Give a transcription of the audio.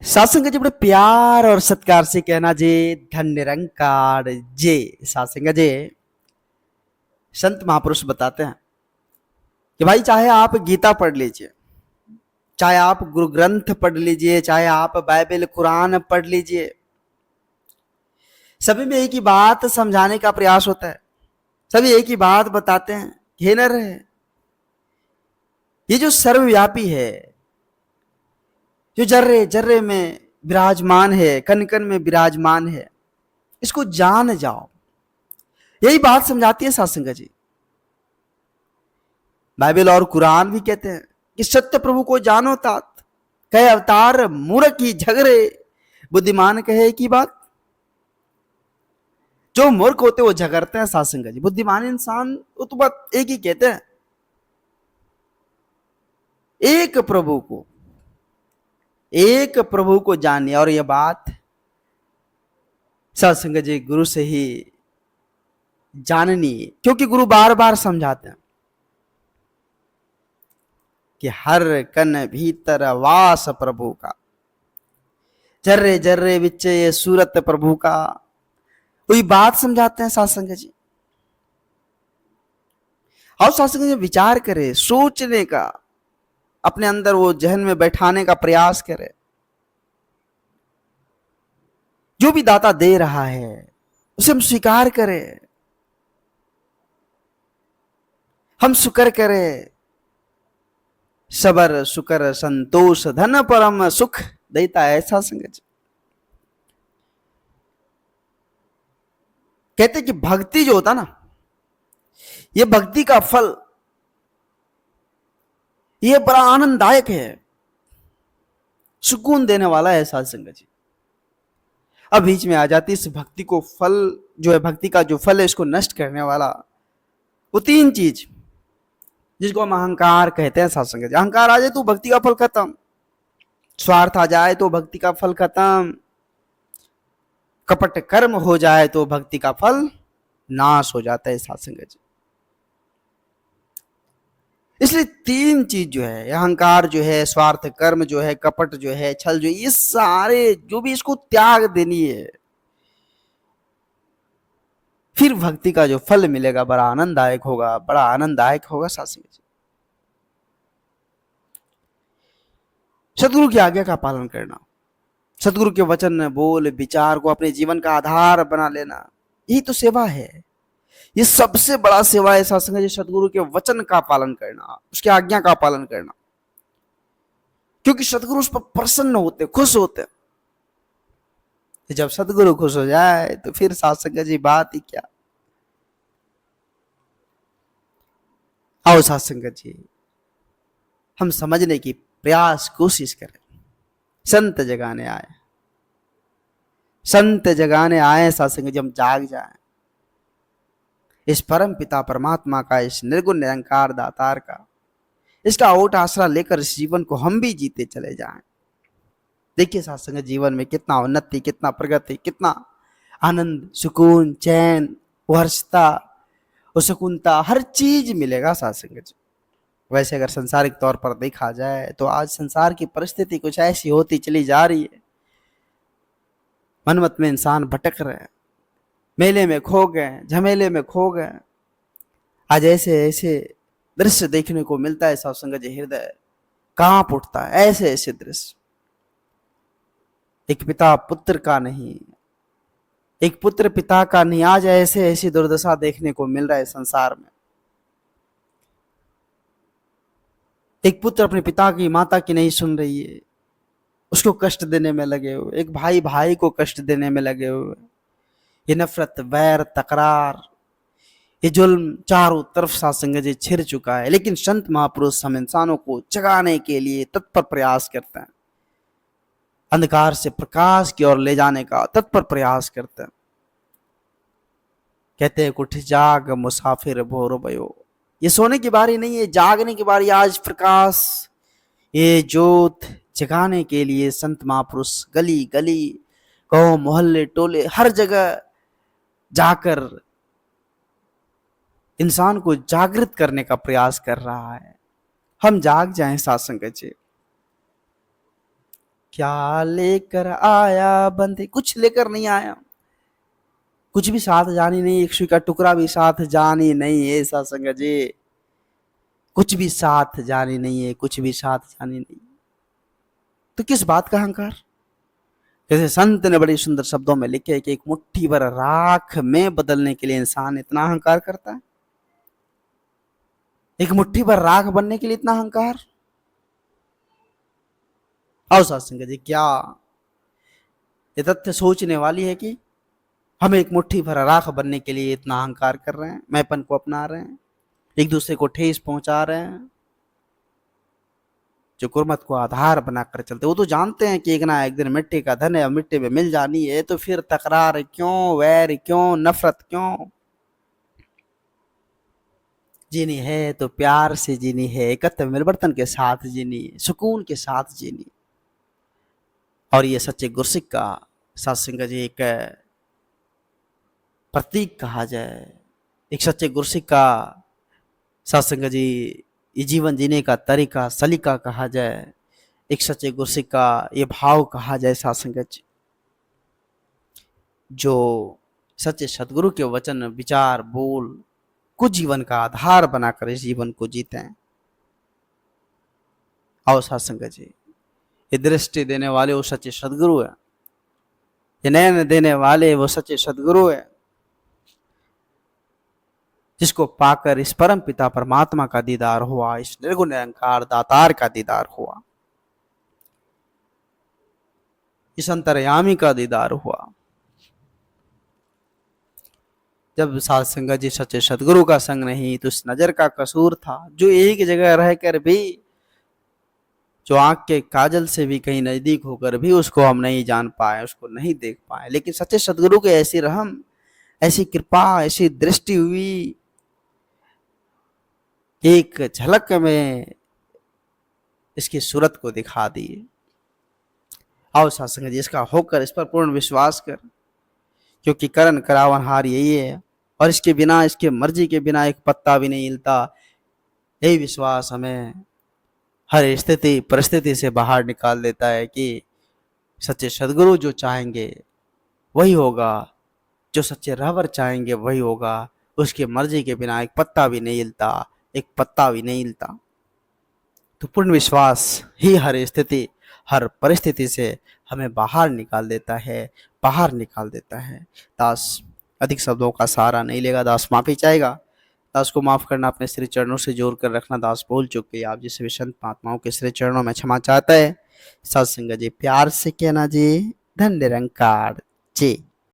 सासंग जी बड़े प्यार और सत्कार से कहना जे धन निरंकार जे सासंग जे संत महापुरुष बताते हैं कि भाई चाहे आप गीता पढ़ लीजिए, चाहे आप गुरु ग्रंथ पढ़ लीजिए, चाहे आप बाइबल कुरान पढ़ लीजिए, सभी में एक ही बात समझाने का प्रयास होता है। सभी एक ही बात बताते हैं, हे नर है, ये जो सर्वव्यापी है, जो जर्रे जर्रे में विराजमान है, कण कण में विराजमान है, इसको जान जाओ। यही बात समझाती है सासंग जी। बाइबल और कुरान भी कहते हैं कि सत्य प्रभु को जानो तात, कहे अवतार मूर्ख ही झगड़े, बुद्धिमान कहे की बात। जो मूर्ख होते वो झगड़ते हैं सासंग जी, बुद्धिमान इंसान वो तो बात एक ही कहते हैं, एक प्रभु को जानिए। और यह बात सत्संग जी गुरु से ही जाननी है, क्योंकि गुरु बार बार समझाते हैं कि हर कन भीतर वास प्रभु का, जर्रे जर्रे विच ये सूरत प्रभु का। वही बात समझाते हैं सत्संग जी। और सत्संग जी विचार करे, सोचने का, अपने अंदर वो जहन में बैठाने का प्रयास करे। जो भी दाता दे रहा है उसे हम स्वीकार करें, हम शुक्र करें। सबर शुक्र संतोष धन परम सुख देता है ऐसा संगत। कहते कि भक्ति जो होता ना, ये भक्ति का फल ये बड़ा आनंददायक है, सुकून देने वाला है साध संगत जी। अब बीच में आ जाती इस भक्ति को फल जो है, भक्ति का जो फल है इसको नष्ट करने वाला वो तीन चीज, जिसको हम अहंकार कहते हैं साध संगत जी। अहंकार आ जाए तो भक्ति का फल खत्म, स्वार्थ आ जाए तो भक्ति का फल खत्म, कपट कर्म हो जाए तो भक्ति का फल नाश हो जाता है साध संगत जी। इसलिए तीन चीज जो है, अहंकार जो है, स्वार्थ कर्म जो है, कपट जो है, छल जो है, ये सारे जो भी इसको त्याग देनी है, फिर भक्ति का जो फल मिलेगा बड़ा आनंददायक होगा, बड़ा आनंददायक होगा सासंग जी। सदगुरु की आज्ञा का पालन करना, सदगुरु के वचन बोल विचार को अपने जीवन का आधार बना लेना, यही तो सेवा है। ये सबसे बड़ा सेवा है सासंग जी, सदगुरु के वचन का पालन करना, उसकी आज्ञा का पालन करना। क्योंकि सदगुरु उस पर प्रसन्न होते, खुश होते। जब सदगुरु खुश हो जाए तो फिर सासंग जी बात ही क्या। आओ सासंग जी हम समझने की प्रयास कोशिश करें। संत जगाने आए, संत जगाने आए सासंग जी, हम जाग जाएं इस परम पिता परमात्मा का, इस निर्गुण निरंकार दातार का, इसका ओट आसरा लेकर इस जीवन को हम भी जीते चले जाएं। देखिए सासंग जीवन में कितना उन्नति, कितना प्रगति, कितना आनंद, सुकून, चैन, वर्षता और सुकूनता, हर चीज मिलेगा सासंग जी। वैसे अगर संसारिक तौर पर देखा जाए तो आज संसार की परिस्थिति कुछ ऐसी होती चली जा रही है, मनमत में इंसान भटक रहे हैं, मेले में खो गए, झमेले में खो गए। आज ऐसे ऐसे दृश्य देखने को मिलता है सत्संग जी, हृदय कांप उठता है। ऐसे ऐसे दृश्य, एक पिता पुत्र का नहीं, एक पुत्र पिता का नहीं, आज ऐसे ऐसी दुर्दशा देखने को मिल रहा है संसार में। एक पुत्र अपने पिता की माता की नहीं सुन रही है, उसको कष्ट देने में लगे हुए, एक भाई भाई को कष्ट देने में लगे हुए। ये नफरत, वैर, तकरार, ये जुल्म चारों तरफ सासंग जी छिर चुका है। लेकिन संत महापुरुष हम इंसानों को जगाने के लिए तत्पर प्रयास करते हैं, अंधकार से प्रकाश की ओर ले जाने का तत्पर प्रयास करते हैं। कहते हैं कुछ जाग मुसाफिर भोर भयो, ये सोने की बारी नहीं है, जागने की बारी। आज प्रकाश, ये ज्योत जगाने के लिए संत महापुरुष गली गली, गांव, मोहल्ले, टोले, हर जगह जाकर इंसान को जागृत करने का प्रयास कर रहा है। हम जाग जाएं सासंग जी। क्या लेकर आया बंदे, कुछ लेकर नहीं आया, कुछ भी साथ जानी नहीं, एक सुई का टुकड़ा भी साथ जानी नहीं है सत्संग जी, कुछ भी साथ जानी नहीं है, कुछ भी साथ जानी नहीं। तो किस बात का अहंकार? जैसे संत ने बड़े सुंदर शब्दों में लिखे कि एक मुट्ठी भर राख में बदलने के लिए इंसान इतना अहंकार करता है, एक मुट्ठी भर राख बनने के लिए इतना अहंकार। आओ सत्संग जी, क्या ये तथ्य सोचने वाली है कि हम एक मुट्ठी भर राख बनने के लिए इतना अहंकार कर रहे हैं, मैंपन को अपना रहे हैं, एक दूसरे को ठेस पहुंचा रहे हैं। जो गुरमत को आधार बनाकर चलते, वो तो जानते हैं कि एक ना एक दिन मिट्टी का धन है, मिट्टी में मिल जानी है, तो फिर तकरार क्यों, वैर क्यों, नफरत क्यों? जीनी है तो प्यार से जीनी है, एकत्र मिलवर्तन के साथ जीनी है, सुकून के साथ जीनी। और ये सच्चे गुरसिक का सत्संग जी एक प्रतीक कहा जाए, एक सच्चे गुरसिक का सत्संग जी ये जीवन जीने का तरीका, सलीका कहा जाए, एक सच्चे गुरसिक का ये भाव कहा जाए सत्संग जी, जो सच्चे सदगुरु के वचन, विचार, बोल को जीवन का आधार बनाकर इस जीवन को जीते हैं। आओ सत्संग जी, ये दृष्टि देने वाले वो सच्चे सदगुरु है, ये नयन देने वाले वो सच्चे सदगुरु है, जिसको पाकर इस परम पिता परमात्मा का दीदार हुआ, इस निर्गुण निरंकार दातार का दीदार हुआ, इस अंतर्यामी का दीदार हुआ। जब सत्संग जी सच्चे सदगुरु का संग नहीं तो इस नजर का कसूर था, जो एक जगह रहकर भी, जो आंख के काजल से भी कहीं नजदीक होकर भी उसको हम नहीं जान पाए, उसको नहीं देख पाए। लेकिन सच्चे सदगुरु के ऐसी रहम, ऐसी कृपा, ऐसी दृष्टि हुई, एक झलक में इसकी सूरत को दिखा दी। आओ सत्संग जी, इसका होकर इस पर पूर्ण विश्वास कर, क्योंकि करण करावनहार यही है, और इसके बिना, इसके मर्जी के बिना एक पत्ता भी नहीं हिलता। यही विश्वास हमें हर स्थिति परिस्थिति से बाहर निकाल देता है कि सच्चे सदगुरु जो चाहेंगे वही होगा, जो सच्चे रहबर चाहेंगे वही होगा, उसकी मर्जी के बिना एक पत्ता भी नहीं हिलता, एक पत्ता भी नहीं हिलता। तो पूर्ण विश्वास ही हर स्थिति, हर परिस्थिति से हमें बाहर निकाल देता है, बाहर निकाल देता है। दास अधिक शब्दों का सहारा नहीं लेगा, दास माफी चाहेगा, दास को माफ करना, अपने श्री चरणों से जोड़ कर रखना। दास भूल चुके आप जिस भी संत महात्माओं के श्री चरणों में क्षमा चाहता है। सत्संग जी प्यार से कहना जी, धन निरंकार जी।